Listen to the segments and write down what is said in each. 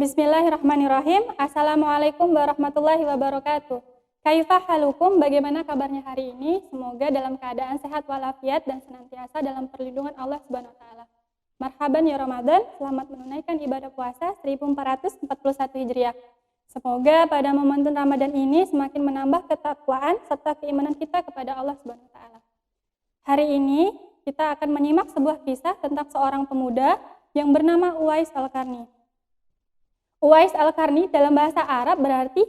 Bismillahirrahmanirrahim. Assalamualaikum warahmatullahi wabarakatuh. Kaifa halukum? Bagaimana kabarnya hari ini? Semoga dalam keadaan sehat walafiat dan senantiasa dalam perlindungan Allah Subhanahu wa taala. Marhaban ya Ramadan, selamat menunaikan ibadah puasa 1441 Hijriah. Semoga pada momentum Ramadan ini semakin menambah ketakwaan serta keimanan kita kepada Allah Subhanahu wa taala. Hari ini kita akan menyimak sebuah kisah tentang seorang pemuda yang bernama Uwais Al-Qarni. Uwais Al-Qarni dalam bahasa Arab berarti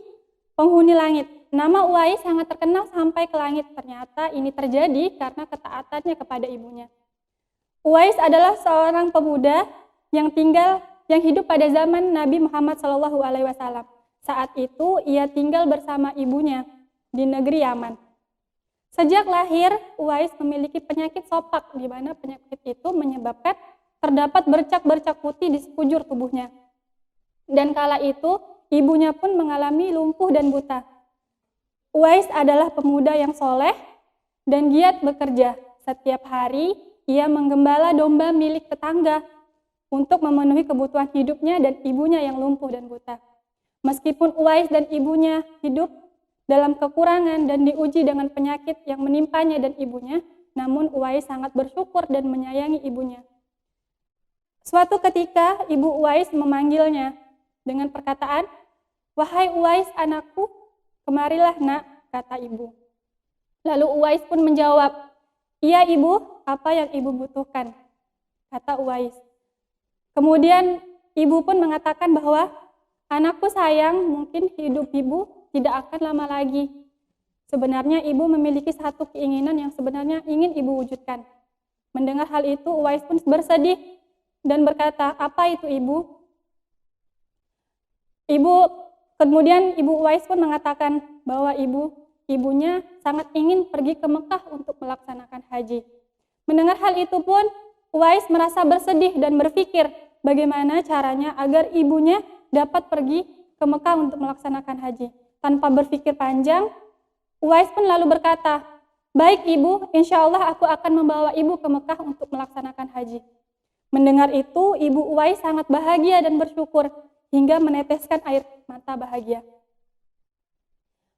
penghuni langit. Nama Uwais sangat terkenal sampai ke langit. Ternyata ini terjadi karena ketaatannya kepada ibunya. Uwais adalah seorang pemuda yang hidup pada zaman Nabi Muhammad SAW. Saat itu ia tinggal bersama ibunya di negeri Yaman. Sejak lahir, Uwais memiliki penyakit sopak, di mana penyakit itu menyebabkan terdapat bercak-bercak putih di sekujur tubuhnya. Dan kala itu, ibunya pun mengalami lumpuh dan buta. Uwais adalah pemuda yang soleh dan giat bekerja. Setiap hari, ia menggembala domba milik tetangga untuk memenuhi kebutuhan hidupnya dan ibunya yang lumpuh dan buta. Meskipun Uwais dan ibunya hidup dalam kekurangan dan diuji dengan penyakit yang menimpanya dan ibunya, namun Uwais sangat bersyukur dan menyayangi ibunya. Suatu ketika, ibu Uwais memanggilnya dengan perkataan, "Wahai Uwais anakku, kemarilah nak," kata ibu. Lalu Uwais pun menjawab, "Iya ibu, apa yang ibu butuhkan?" kata Uwais. Kemudian ibu pun mengatakan bahwa, "Anakku sayang, mungkin hidup ibu tidak akan lama lagi." Sebenarnya ibu memiliki satu keinginan yang sebenarnya ingin ibu wujudkan. Mendengar hal itu, Uwais pun bersedih dan berkata, "Apa itu ibu?" Kemudian ibu Uwais pun mengatakan bahwa ibunya sangat ingin pergi ke Mekah untuk melaksanakan haji. Mendengar hal itu pun Uwais merasa bersedih dan berpikir bagaimana caranya agar ibunya dapat pergi ke Mekah untuk melaksanakan haji. Tanpa berpikir panjang, Uwais pun lalu berkata, "Baik ibu, insya Allah aku akan membawa ibu ke Mekah untuk melaksanakan haji." Mendengar itu, ibu Uwais sangat bahagia dan bersyukur hingga meneteskan air mata bahagia.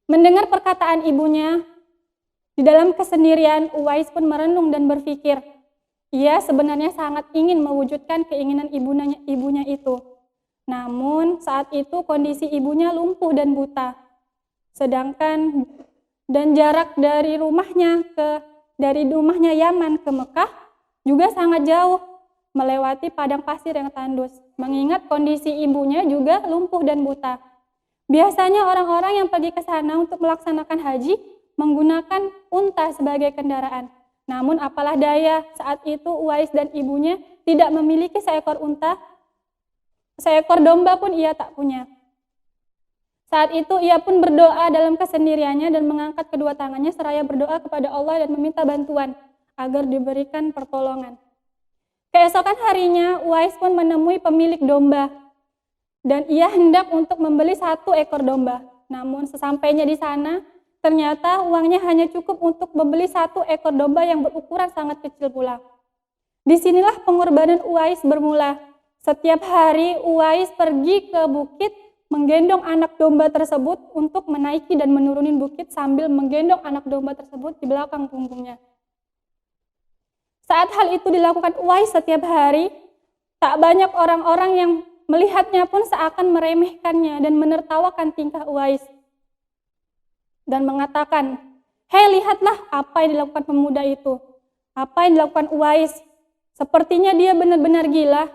Mendengar perkataan ibunya, di dalam kesendirian Uwais pun merenung dan berpikir, ia sebenarnya sangat ingin mewujudkan keinginan ibunya itu. Namun saat itu kondisi ibunya lumpuh dan buta. Dan jarak dari rumahnya Yaman ke Mekah juga sangat jauh, melewati padang pasir yang tandus. Mengingat kondisi ibunya juga lumpuh dan buta. Biasanya orang-orang yang pergi ke sana untuk melaksanakan haji menggunakan unta sebagai kendaraan. Namun apalah daya, saat itu Uwais dan ibunya tidak memiliki seekor unta, seekor domba pun ia tak punya. Saat itu ia pun berdoa dalam kesendiriannya dan mengangkat kedua tangannya seraya berdoa kepada Allah dan meminta bantuan agar diberikan pertolongan. Keesokan harinya, Uwais pun menemui pemilik domba dan ia hendak untuk membeli 1 ekor domba. Namun sesampainya di sana, ternyata uangnya hanya cukup untuk membeli 1 ekor domba yang berukuran sangat kecil pula. Disinilah pengorbanan Uwais bermula. Setiap hari Uwais pergi ke bukit menggendong anak domba tersebut untuk menaiki dan menurunin bukit sambil menggendong anak domba tersebut di belakang punggungnya. Saat hal itu dilakukan Uwais setiap hari, tak banyak orang-orang yang melihatnya pun seakan meremehkannya dan menertawakan tingkah Uwais. Dan mengatakan, "Hei, lihatlah apa yang dilakukan pemuda itu. Apa yang dilakukan Uwais. Sepertinya dia benar-benar gila.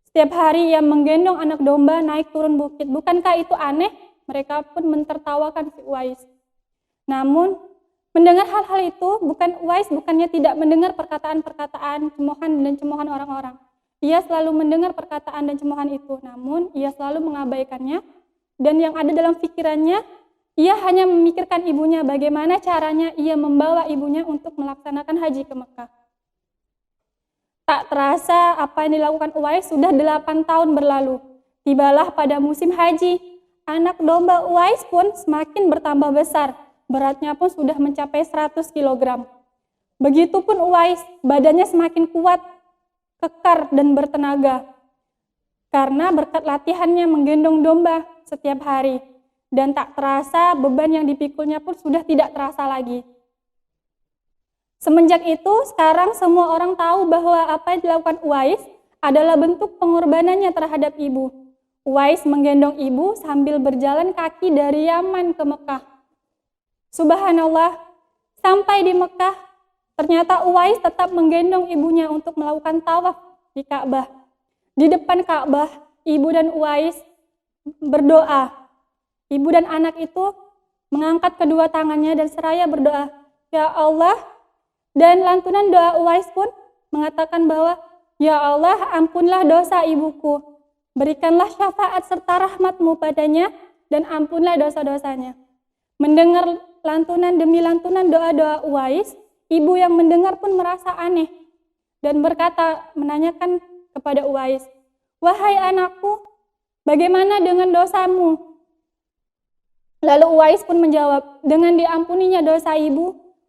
Setiap hari ia menggendong anak domba naik turun bukit. Bukankah itu aneh?" Mereka pun mentertawakan si Uwais. Namun, mendengar hal-hal itu, Uwais bukannya tidak mendengar perkataan-perkataan cemoohan dan cemoohan orang-orang. Ia selalu mendengar perkataan dan cemoohan itu, namun ia selalu mengabaikannya. Dan yang ada dalam pikirannya, ia hanya memikirkan ibunya, bagaimana caranya ia membawa ibunya untuk melaksanakan haji ke Mekah. Tak terasa apa yang dilakukan Uwais sudah 8 tahun berlalu. Tibalah pada musim haji, anak domba Uwais pun semakin bertambah besar. Beratnya pun sudah mencapai 100 kg. Begitupun Uwais, badannya semakin kuat, kekar dan bertenaga. karena berkat latihannya menggendong domba setiap hari. Dan tak terasa beban yang dipikulnya pun sudah tidak terasa lagi. Semenjak itu, sekarang semua orang tahu bahwa apa yang dilakukan Uwais adalah bentuk pengorbanannya terhadap ibu. Uwais menggendong ibu sambil berjalan kaki dari Yaman ke Mekah. Subhanallah, sampai di Mekah, ternyata Uwais tetap menggendong ibunya untuk melakukan tawaf di Ka'bah. Di depan Ka'bah, ibu dan Uwais berdoa. Ibu dan anak itu mengangkat kedua tangannya dan seraya berdoa, "Ya Allah." Dan lantunan doa Uwais pun mengatakan bahwa, "Ya Allah, ampunlah dosa ibuku. Berikanlah syafaat serta rahmat-Mu padanya dan ampunlah dosa-dosanya." Mendengar lantunan demi lantunan doa-doa Uwais, ibu yang mendengar pun merasa aneh dan menanyakan kepada Uwais, "Wahai anakku, bagaimana dengan dosamu?" Lalu Uwais pun menjawab, "Dengan diampuninya dosa ibu,